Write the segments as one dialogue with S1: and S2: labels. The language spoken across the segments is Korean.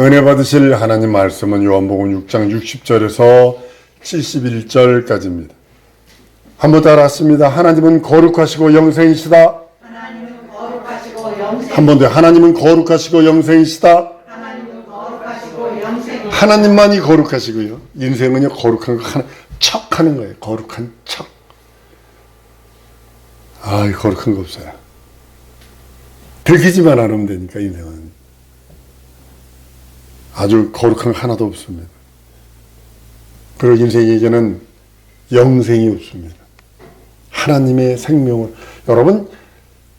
S1: 은혜 받으실 하나님 말씀은 요한복음 6장 60절에서 71절까지입니다. 한번 따라하십니다. 하나님은 거룩하시고 영생이시다.
S2: 하나님은 거룩하시고 영생.
S1: 한 번 더. 하나님은 거룩하시고 영생이시다.
S2: 하나님은 거룩하시고 영생.
S1: 하나님만이 거룩하시고요. 인생은요, 거룩한 거 하나, 척 하는 거예요. 거룩한 척. 아, 거룩한 거 없어요. 들키지만 않으면 되니까, 인생은. 아주 거룩한 거 하나도 없습니다. 그리고 인생에게는 영생이 없습니다. 하나님의 생명을. 여러분,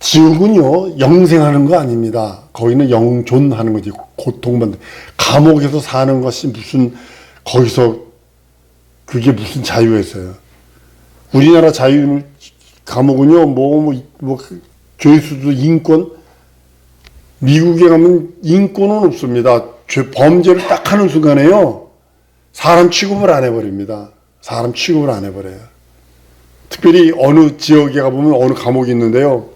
S1: 지옥은요, 영생하는 거 아닙니다. 거기는 영존하는 거지. 고통받는. 감옥에서 사는 것이 무슨, 거기서, 그게 무슨 자유였어요. 우리나라 자유는, 감옥은요, 죄수도 인권, 미국에 가면 인권은 없습니다. 범죄를 딱 하는 순간에요, 사람 취급을 안 해버립니다. 사람 취급을 안 해버려요. 특별히 어느 지역에 가보면 어느 감옥이 있는데요,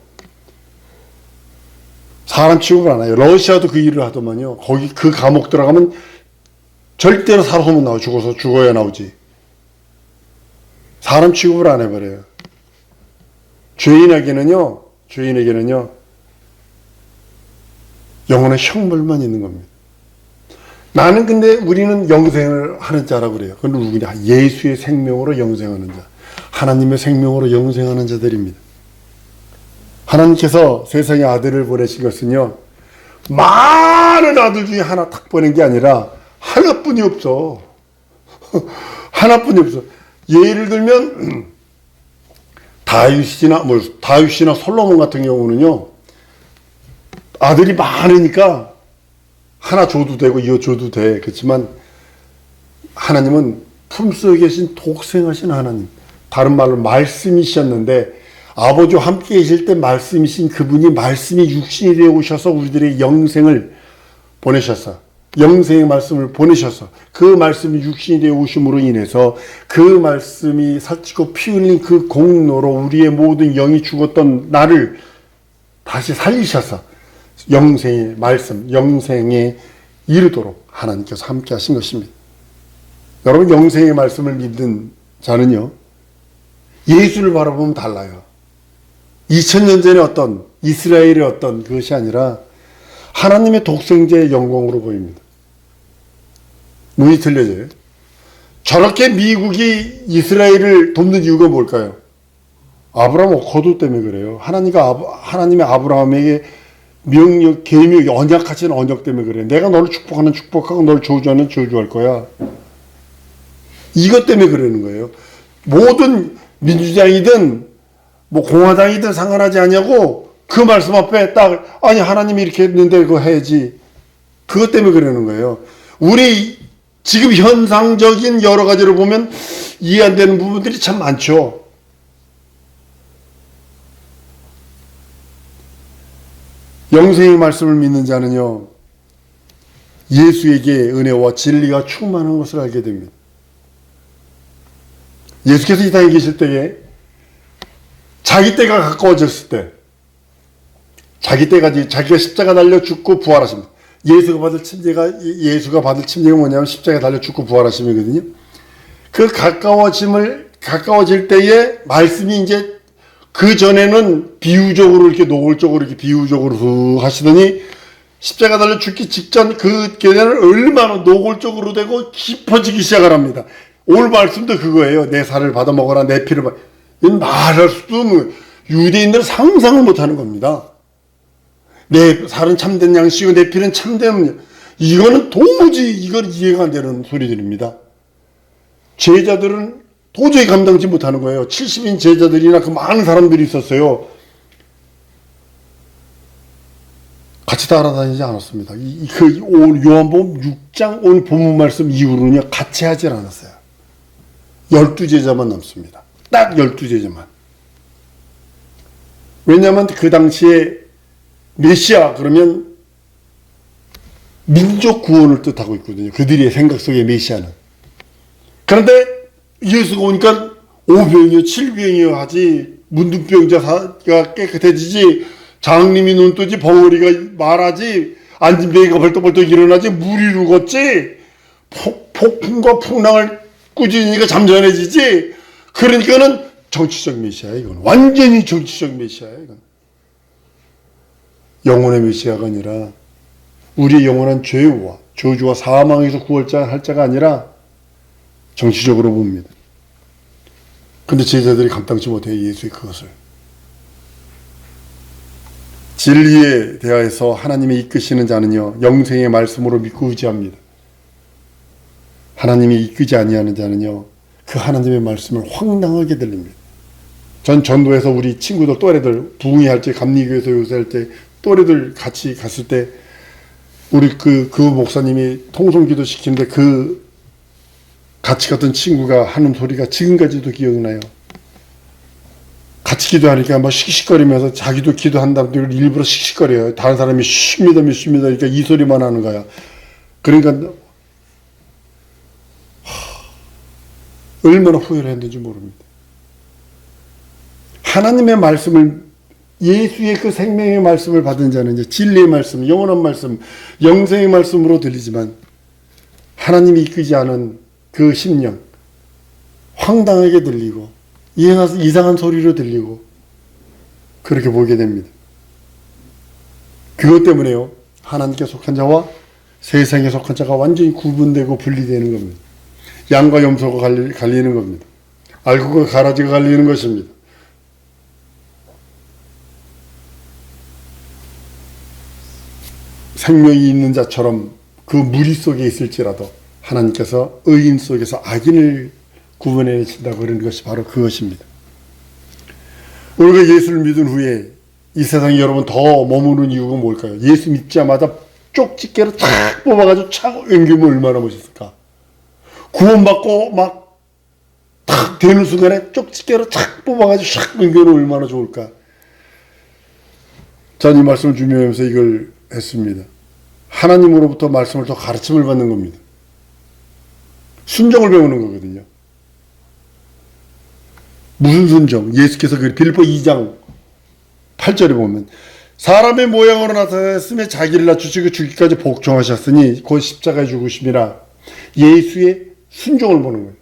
S1: 사람 취급을 안 해요. 러시아도 그 일을 하더만요. 거기 그 감옥 들어가면 절대로 살아서 못 나와. 죽어야 나오지. 사람 취급을 안 해버려요. 죄인에게는요, 영원한 형벌만 있는 겁니다. 나는 근데 우리는 영생을 하는 자라고 그래요. 그건 누구냐? 예수의 생명으로 영생하는 자. 하나님의 생명으로 영생하는 자들입니다. 하나님께서 세상에 아들을 보내신 것은요, 많은 아들 중에 하나 딱 보낸 게 아니라 하나뿐이 없어. 하나뿐이 없어. 예를 들면 다윗이나 솔로몬 같은 경우는요, 아들이 많으니까 하나 줘도 되고 이어줘도 돼. 그렇지만 하나님은 품속에 계신 독생하신 하나님, 다른 말로 말씀이셨는데, 아버지와 함께 계실 때 말씀이신 그분이 말씀이 육신이 되어 오셔서 우리들의 영생을 보내셨어. 영생의 말씀을 보내셔서 그 말씀이 육신이 되어 오심으로 인해서 그 말씀이 살찌고 피 흘린 그 공로로 우리의 모든 영이 죽었던 나를 다시 살리셔서 영생의 말씀, 영생에 이르도록 하나님께서 함께 하신 것입니다. 여러분, 영생의 말씀을 믿는 자는요, 예수를 바라보면 달라요. 2000년 전에 어떤 이스라엘의 어떤 그것이 아니라 하나님의 독생자의 영광으로 보입니다. 눈이 틀려져요. 저렇게 미국이 이스라엘을 돕는 이유가 뭘까요? 아브라함 거두 때문에 그래요. 하나님의 아브라함에게 명령, 계명, 언약하신 언약 때문에 그래. 내가 너를 축복하는 축복하고 너를 저주하는 저주할 거야. 이것 때문에 그러는 거예요. 모든 민주당이든 공화당이든 상관하지 않냐고 그 말씀 앞에 딱, 아니 하나님이 이렇게 했는데 그거 해야지. 그것 때문에 그러는 거예요. 우리 지금 현상적인 여러 가지를 보면 이해 안 되는 부분들이 참 많죠. 영생의 말씀을 믿는 자는요, 예수에게 은혜와 진리가 충만한 것을 알게 됩니다. 예수께서 이 땅에 계실 때에 자기 때가 가까워졌을 때, 자기가 십자가 달려 죽고 부활하십니다. 예수가 받을 침례가 뭐냐면 십자가에 달려 죽고 부활하심이거든요. 그 가까워질 때에 말씀이 이제 그 전에는 비유적으로 이렇게 노골적으로 이렇게 비유적으로 하시더니 십자가 달려 죽기 직전 그 계단을 얼마나 노골적으로 되고 깊어지기 시작을 합니다. 오늘 말씀도 그거예요. 내 살을 받아 먹어라, 내 피를 받아. 이건 말할 수도 없는, 유대인들은 상상을 못하는 겁니다. 내 살은 참된 양식이고 내 피는 참된, 이거는 도무지 이건 이해가 안 되는 소리들입니다. 제자들은 도저히 감당치 못하는 거예요. 70인 제자들이나 그 많은 사람들이 있었어요. 같이 따라다니지 않았습니다. 오늘 요한복음 6장 오늘 본문 말씀 이후로는요, 같이 하질 않았어요. 12제자만 남습니다. 딱 12제자만. 왜냐하면 그 당시에 메시아 그러면 민족 구원을 뜻하고 있거든요. 그들의 생각 속의 메시아는. 그런데 예수가 오니까 5병이요 7병이요 하지, 문둥병자가 깨끗해지지, 장님이 눈 뜨지, 벙어리가 말하지, 앉은 배가 벌떡벌떡 일어나지 물이 루겠지. 폭풍과 풍랑을 꾸짖으니까 잠잠해지지. 그러니까는 정치적 메시아야 이건. 완전히 정치적 메시아야 이건. 영혼의 메시아가 아니라 우리의 영원한 죄와 저주와 사망에서 구원자 할 자가 아니라 정치적으로 봅니다. 근데 제자들이 감당치 못해요. 예수의 그것을. 진리에 대하여서 하나님이 이끄시는 자는요 영생의 말씀으로 믿고 의지합니다. 하나님이 이끄지 아니하는 자는요 그 하나님의 말씀을 황당하게 들립니다. 전 전도에서 우리 친구들 또래들 부흥회 할 때 감리교에서 요새할 때 또래들 같이 갔을 때 우리 그 목사님이 통성기도 시키는데 그 같이 갔던 친구가 하는 소리가 지금까지도 기억나요. 같이 기도하니까 막 씩씩거리면서 자기도 기도한다고 일부러 씩씩거려요. 다른 사람이 쉽니다 그러니까 이 소리만 하는 거야. 그러니까 얼마나 후회를 했는지 모릅니다. 하나님의 말씀을 예수의 그 생명의 말씀을 받은 자는 이제 진리의 말씀, 영원한 말씀, 영생의 말씀으로 들리지만 하나님이 이끄지 않은 그 심령 황당하게 들리고 이상한 소리로 들리고 그렇게 보게 됩니다. 그것 때문에요. 하나님께 속한 자와 세상에 속한 자가 완전히 구분되고 분리되는 겁니다. 양과 염소가 갈리는 겁니다. 알곡과 가라지가 갈리는 것입니다. 생명이 있는 자처럼 그 무리 속에 있을지라도 하나님께서 의인 속에서 악인을 구분해내신다고 그러는 것이 바로 그것입니다. 우리가 예수를 믿은 후에 이 세상에 여러분 더 머무는 이유가 뭘까요? 예수 믿자마자 쪽집게로 탁 뽑아가지고 차고 옮기면 얼마나 멋있을까? 구원받고 막 탁 되는 순간에 쪽집게로 탁 뽑아가지고 샥 옮기면 얼마나 좋을까? 전 이 말씀을 준비하면서 이걸 했습니다. 하나님으로부터 말씀을 더 가르침을 받는 겁니다. 순종을 배우는 거거든요. 무슨 순종? 예수께서 그 빌립보 2장 8절에 보면 사람의 모양으로 나타났으며 자기를 낮추시고 죽기까지 복종하셨으니 곧 십자가에 죽으심이라 예수의 순종을 보는 거예요.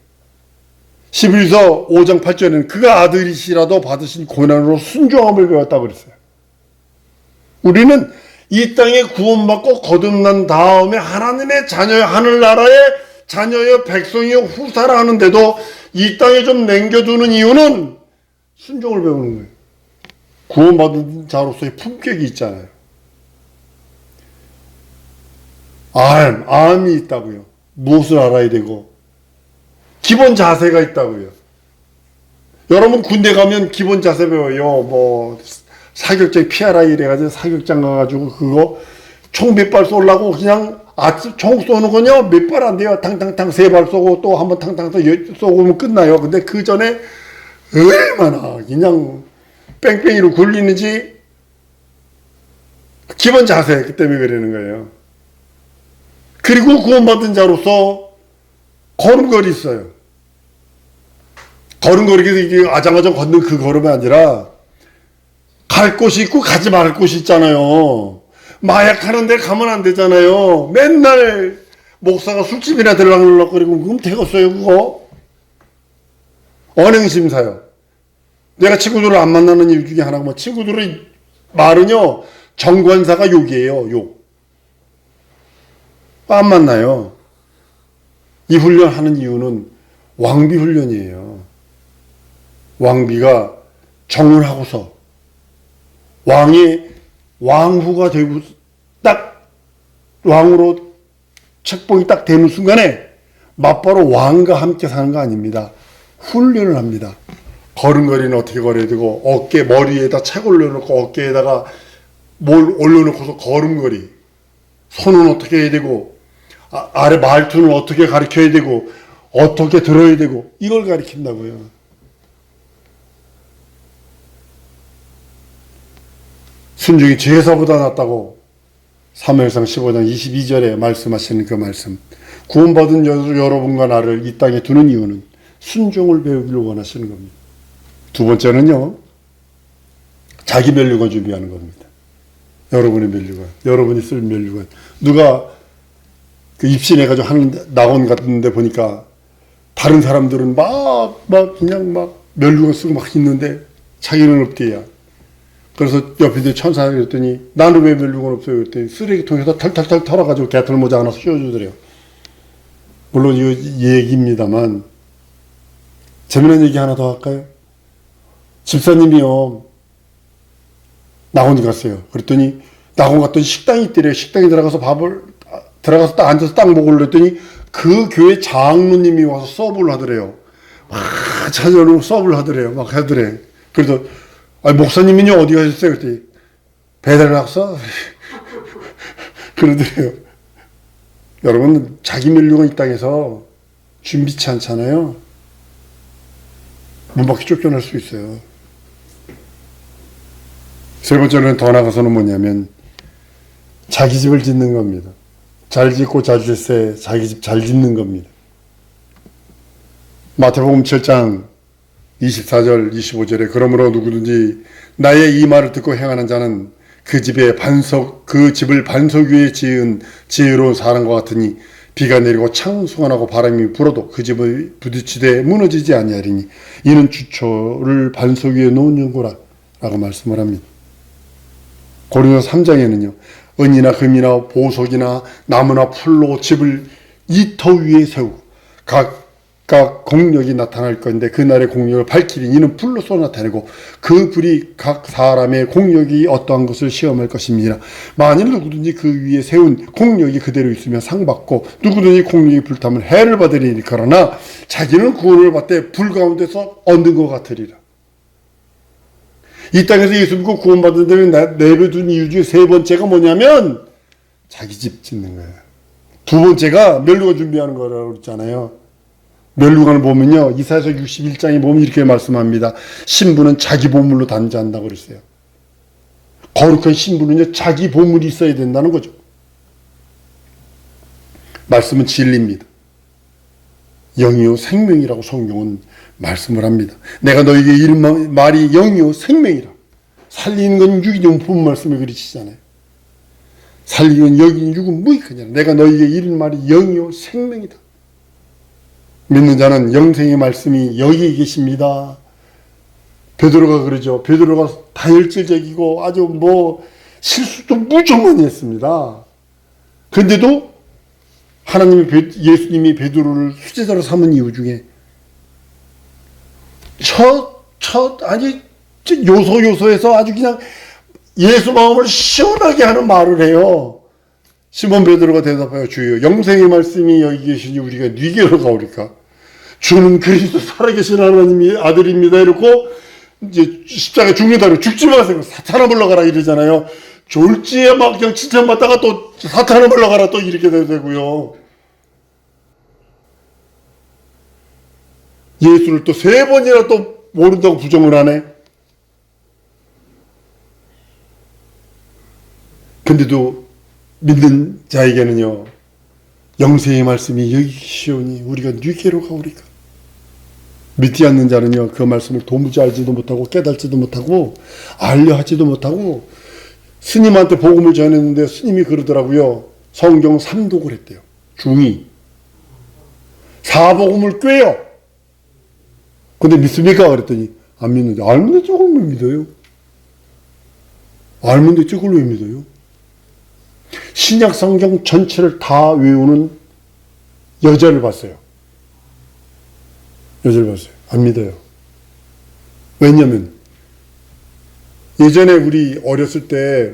S1: 히브리서 5장 8절에는 그가 아들이시라도 받으신 고난으로 순종함을 배웠다고 그랬어요. 우리는 이 땅에 구원받고 거듭난 다음에 하나님의 자녀여 하늘나라의 자녀여 백성이여 후사라 하는데도 이 땅에 좀 남겨두는 이유는 순종을 배우는 거예요. 구원받은 자로서의 품격이 있잖아요. 암이 있다고요. 무엇을 알아야 되고 기본 자세가 있다고요. 여러분 군대 가면 기본 자세 배워요. 뭐 사격장 PRI 이래가지고 사격장 가가지고 그거 총 몇 발 쏠라고 그냥 총 쏘는 건요 몇 발 안 돼요. 탕탕탕 3발 쏘고 또 한 번 탕탕탕 쏘고 끝나요. 근데 그 전에 얼마나 그냥 뺑뺑이로 굴리는지 기본 자세 그 때문에 그러는 거예요. 그리고 구원받은 자로서 걸음걸이 있어요. 걸음걸이 아장아장 걷는 그 걸음이 아니라 갈 곳이 있고 가지 말을 곳이 있잖아요. 마약하는 데 가면 안 되잖아요. 맨날 목사가 술집이나 들락날락거리고 그럼 되겠어요 그거? 언행심사요. 내가 친구들을 안 만나는 이유 중에 하나가 뭐 친구들의 말은요 정관사가 욕이에요. 욕. 안 만나요. 이 훈련하는 이유는 왕비 훈련이에요. 왕비가 정을 하고서 왕후가 되고 딱 왕으로 책봉이 딱 되는 순간에 맞바로 왕과 함께 사는 거 아닙니다. 훈련을 합니다. 걸음걸이는 어떻게 걸어야 되고 어깨 머리에다 책 올려놓고 어깨에다가 뭘 올려놓고서 걸음걸이 손은 어떻게 해야 되고 아래 말투는 어떻게 가르쳐야 되고 어떻게 들어야 되고 이걸 가르친다고요. 순종이 제사보다 낫다고 사무엘상 15장 22절에 말씀하시는 그 말씀. 구원받은 여러분과 나를 이 땅에 두는 이유는 순종을 배우기를 원하시는 겁니다. 두 번째는요. 자기 멸류관 준비하는 겁니다. 여러분의 면류관, 여러분이 쓸 면류관. 누가 그 입신해가지고 하는 낙원 같은데 보니까 다른 사람들은 그냥 면류관 쓰고 막 있는데 자기는 없대야. 그래서 옆에 있는 천사가 그랬더니 나는 왜 면류관 없어요? 그랬더니 쓰레기통에서 털털털 털어가지고 개털 모자 하나 씌워주더래요. 물론 이거 얘기입니다만 재미난 얘기 하나 더 할까요? 집사님이요 낙원 갔어요. 그랬더니 낙원 갔더니 식당이 있더래요. 식당에 들어가서 들어가서 딱 앉아서 딱 먹으려 했더니 그 교회 장로님이 와서 서브를 하더래요. 막 찾아오고 서브를 하더래요. 막 하더래. 그래서 목사님은요 어디 가셨어요? 그랬더니 배달 낙서 그러더래요. 여러분 자기 면류관 이 땅에서 준비치 않잖아요. 문 밖에 쫓겨날 수 있어요. 세 번째는 더 나가서는 뭐냐면 자기 집을 짓는 겁니다. 잘 짓고 자주세 자기 집 잘 짓는 겁니다. 마태복음 7장 24절 25절에 그러므로 누구든지 나의 이 말을 듣고 행하는 자는 그 집을 반석 위에 지은 지혜로운 사람과 같으니 비가 내리고 창수건하고 바람이 불어도 그 집을 부딪히되 무너지지 아니하리니 이는 주초를 반석 위에 놓은 연고라 라고 말씀을 합니다. 고린도 3장에는요 은이나 금이나 보석이나 나무나 풀로 집을 이 터 위에 세우고 각각 공력이 나타날 건데 그날의 공력을 밝히리 이는 불로 쏘 나타내고 그 불이 각 사람의 공력이 어떠한 것을 시험할 것입니다. 만일 누구든지 그 위에 세운 공력이 그대로 있으면 상 받고 누구든지 공력이 불타면 해를 받으리니 그러나 자기는 구원을 받되 불 가운데서 얻는 것 같으리라. 이 땅에서 예수 믿고 구원받은 데는 내버려둔 이유 중에 세 번째가 뭐냐면 자기 집 짓는 거예요. 두 번째가 멸류관 준비하는 거라고 그랬잖아요. 멸류관을 보면요 이사야서 61장에 보면 이렇게 말씀합니다. 신부는 자기 보물로 단지한다고 그랬어요. 거룩한 신부는요 자기 보물이 있어야 된다는 거죠. 말씀은 진리입니다. 영이요 생명이라고 성경은 말씀을 합니다. 내가 너에게 이른 말이 영이요 생명이라. 살리는 건 육이요 본 말씀을 그리시잖아요. 살리는 영이 육은 무익하냐. 내가 너에게 이른 말이 영이요 생명이다. 믿는 자는 영생의 말씀이 여기 계십니다. 베드로가 그러죠. 베드로가 다혈질적이고 아주 실수도 무척 많이 했습니다. 그런데도 예수님이 베드로를 수제자로 삼은 이유 중에 아주 요소에서 아주 그냥 예수 마음을 시원하게 하는 말을 해요. 시몬 베드로가 대답하여 주여 영생의 말씀이 여기 계시니 우리가 뉘게로 가오리까? 주는 그리스도 살아계신 하나님의 아들입니다. 이러고 이제 십자가에 죽는다고 죽지 마세요. 사탄아 물러가라 이러잖아요. 졸지에 막 그냥 칭찬받다가 또 사탄아 물러가라 또 이렇게 되고요. 예수를 또 세 번이나 또 모른다고 부정을 하네. 근데도 믿는 자에게는요 영생의 말씀이 여기 계시오니 우리가 뉘게로 가오리까. 믿지 않는 자는요 그 말씀을 도무지 알지도 못하고 깨달지도 못하고 알려 하지도 못하고 스님한테 복음을 전했는데 스님이 그러더라고요. 성경 3독을 했대요. 중이 사복음을 꿰요. 근데 믿습니까? 그랬더니 안 믿는데. 알면 저걸 왜 믿어요? 알면 저걸 왜 믿어요? 신약 성경 전체를 다 외우는 여자를 봤어요. 안 믿어요. 왜냐면 예전에 우리 어렸을 때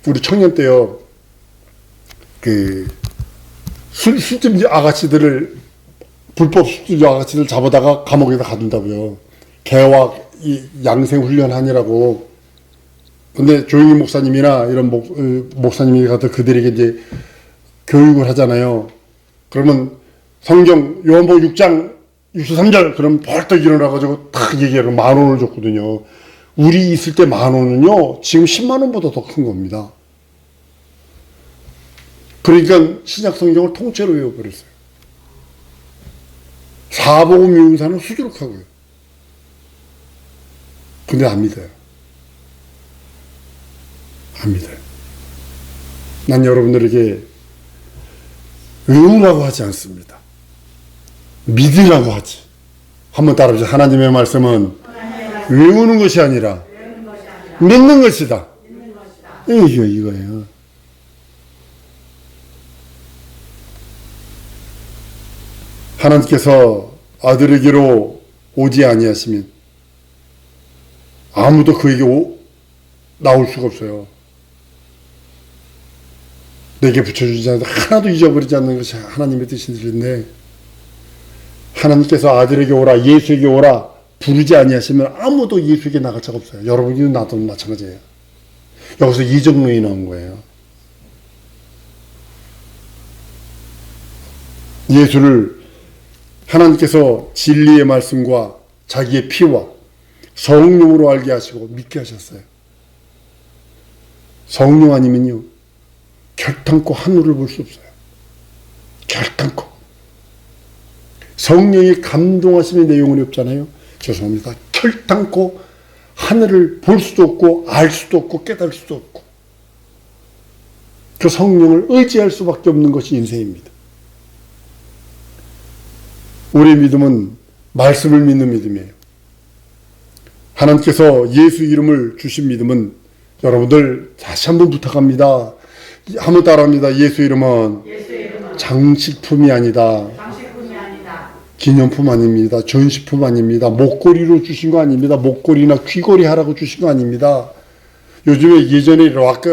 S1: 우리 청년 때요 술집 아가씨들을 불법 술집 아가씨들 잡아다가 감옥에다 가둔다고요. 개와 양생 훈련하느라고. 근데 조용희 목사님이나 이런 목사님이 가서 그들에게 이제 교육을 하잖아요. 그러면 성경 요한복음 6장 63절 그럼 벌떡 일어나가지고 딱 얘기하고 10,000원을 줬거든요. 우리 있을 때 10,000원은요 지금 100,000원보다 더 큰 겁니다. 그러니까 신약 성경을 통째로 외워버렸어요. 사복음 외운 사람은 수두룩하고요. 근데 안 믿어요. 안 믿어요. 난 여러분들에게 외우라고 하지 않습니다. 믿으라고 하지. 한번 따라해보세요. 하나님의 말씀은 외우는 것이 아니라 믿는 것이다. 이거예요. 하나님께서 아들에게로 오지 아니하시면 아무도 그에게 나올 수가 없어요. 내게 붙여주지 않아도 하나도 잊어버리지 않는 것이 하나님의 뜻인데, 하나님께서 아들에게 오라, 예수에게 오라 부르지 아니하시면 아무도 예수에게 나갈 자가 없어요. 여러분이 나도 마찬가지예요. 여기서 이정론이 나온 거예요. 예수를 하나님께서 진리의 말씀과 자기의 피와 성령으로 알게 하시고 믿게 하셨어요. 성령 아니면요, 결탄코 하늘을 볼 수 없어요. 결탄코. 성령이 감동하심의 내용은 없잖아요. 죄송합니다. 결탄코 하늘을 볼 수도 없고 알 수도 없고 깨달을 수도 없고, 그 성령을 의지할 수밖에 없는 것이 인생입니다. 우리의 믿음은 말씀을 믿는 믿음이에요. 하나님께서 예수 이름을 주신 믿음은, 여러분들 다시 한번 부탁합니다. 한번 따라합니다. 예수 이름은 장식품이 아니다. 기념품 아닙니다. 전시품 아닙니다. 목걸이로 주신 거 아닙니다. 목걸이나 귀걸이 하라고 주신 거 아닙니다. 요즘에 예전에 락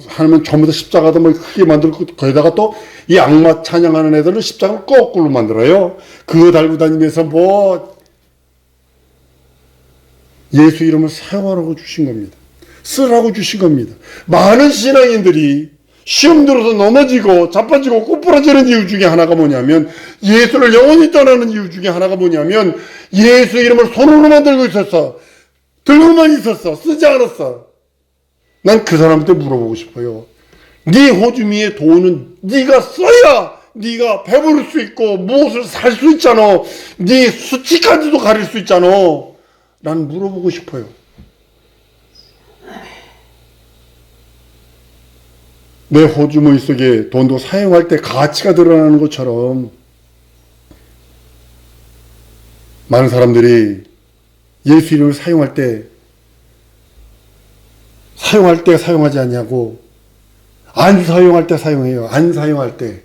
S1: 하면 전부 다 십자가도 뭐 크게 만들고, 거기다가 또 이 악마 찬양하는 애들은 십자가를 거꾸로 만들어요. 그거 달고 다니면서 뭐 예수 이름을 사용하라고 주신 겁니다. 쓰라고 주신 겁니다. 많은 신앙인들이 시험 들어서 넘어지고 자빠지고 꼬부러지는 이유 중에 하나가 뭐냐면, 예수를 영원히 떠나는 이유 중에 하나가 뭐냐면, 예수 이름을 손으로만 들고 있었어. 들고만 있었어. 쓰지 않았어. 난 그 사람한테 물어보고 싶어요. 네 호주미의 돈은 네가 써야 네가 배부를 수 있고 무엇을 살 수 있잖아. 네 수치까지도 가릴 수 있잖아. 난 물어보고 싶어요. 내 호주머니 속에 돈도 사용할 때 가치가 드러나는 것처럼, 많은 사람들이 예수 이름을 사용할 때 사용하지 않냐고, 안 사용할 때 사용해요. 안 사용할 때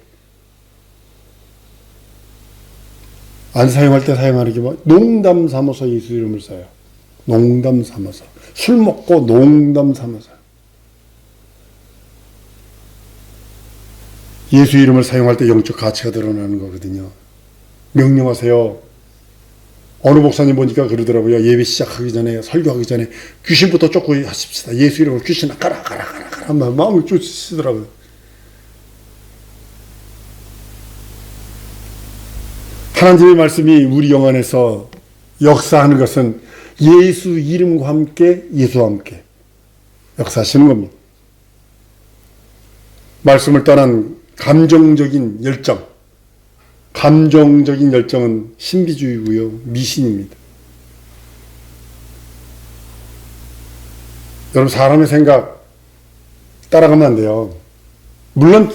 S1: 사용하는 게 뭐, 농담 삼아서 예수 이름을 써요. 농담 삼아서. 술 먹고 농담 삼아서. 예수 이름을 사용할 때 영적 가치가 드러나는 거거든요. 명령하세요. 어느 목사님 보니까 그러더라고요. 예배 시작하기 전에, 설교하기 전에 귀신부터 쫓고 하십시다. 예수 이름으로 귀신 가라 마음을 쫓으시더라고요. 하나님의 말씀이 우리 영 안에서 역사하는 것은 예수 이름과 함께, 예수와 함께 역사하시는 겁니다. 말씀을 떠난 감정적인 열정은 신비주의고요, 미신입니다. 여러분, 사람의 생각 따라가면 안 돼요. 물론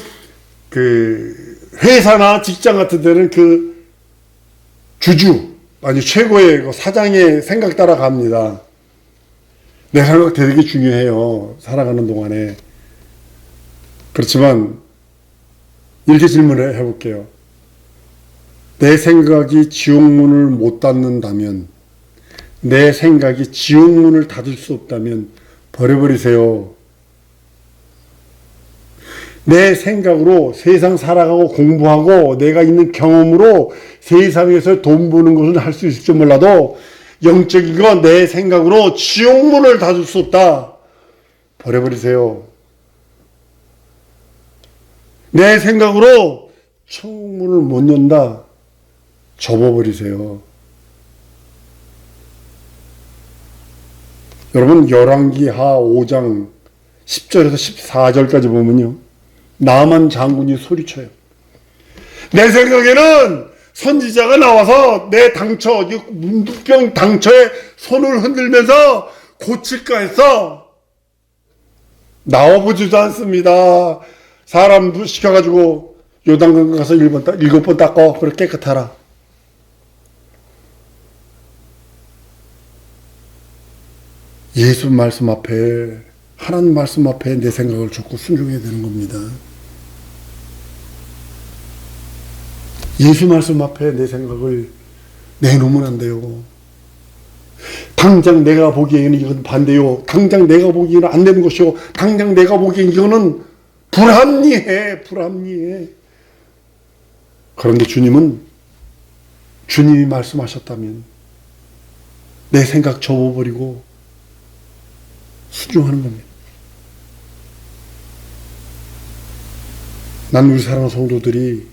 S1: 그 회사나 직장 같은 데는 그 아니 최고의 그 사장의 생각 따라갑니다. 내 생각 되게 중요해요, 살아가는 동안에. 그렇지만 이렇게 질문을 해볼게요. 내 생각이 지옥문을 못 닫는다면, 내 생각이 지옥문을 닫을 수 없다면 버려버리세요. 내 생각으로 세상 살아가고 공부하고 내가 있는 경험으로 세상에서 돈 버는 것은 할 수 있을지 몰라도, 영적인 건 내 생각으로 지옥문을 닫을 수 없다. 버려버리세요. 내 생각으로 천국문을 못 연다. 접어버리세요. 여러분, 열왕기하 5장 10절에서 14절까지 보면요, 나만 장군이 소리쳐요. 내 생각에는 선지자가 나와서 내 문병 당처에 손을 흔들면서 고칠까 했어. 나와보지도 않습니다. 사람 시켜가지고 요단강 가서 7번 닦고 그래 깨끗하라. 예수 말씀 앞에, 하나님 말씀 앞에 내 생각을 줬고 순종해야 되는 겁니다. 예수 말씀 앞에 내 생각을 내놓으면 안 돼요. 당장 내가 보기에는 이건 반대요. 당장 내가 보기에는 안 되는 것이요. 당장 내가 보기엔 이거는 불합리해. 그런데 주님은, 주님이 말씀하셨다면 내 생각 접어버리고 순종하는 겁니다. 난 우리 사랑하는 성도들이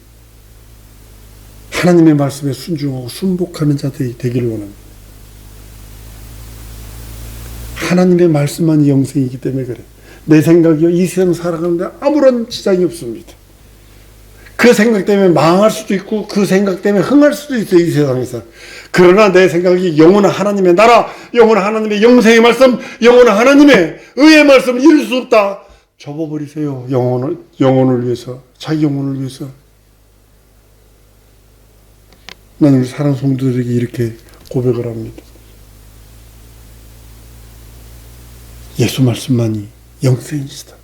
S1: 하나님의 말씀에 순종하고 순복하는 자들이 되기를 원합니다. 하나님의 말씀만이 영생이기 때문에 그래. 내 생각이요, 이 세상 살아가는데 아무런 지장이 없습니다. 그 생각 때문에 망할 수도 있고 그 생각 때문에 흥할 수도 있어요, 이 세상에서. 그러나 내 생각이 영원한 하나님의 나라, 영원한 하나님의 영생의 말씀, 영원한 하나님의 의의 말씀을 이룰 수 없다. 접어버리세요. 영혼을 위해서, 자기 영혼을 위해서. 나는 우리 사랑하는 성도들에게 이렇게 고백을 합니다. 예수 말씀만이 영생이시다.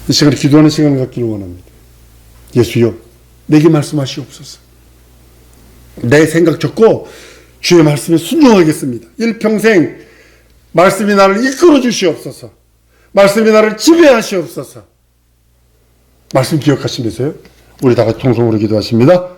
S1: 이 시간에 기도하는 시간을 갖기를 원합니다. 예수여, 내게 말씀하시옵소서. 내 생각 접고 주의 말씀에 순종하겠습니다. 일평생 말씀이 나를 이끌어 주시옵소서. 말씀이 나를 지배하시옵소서. 말씀 기억하시면서요, 우리 다 같이 통성으로 기도하십니다.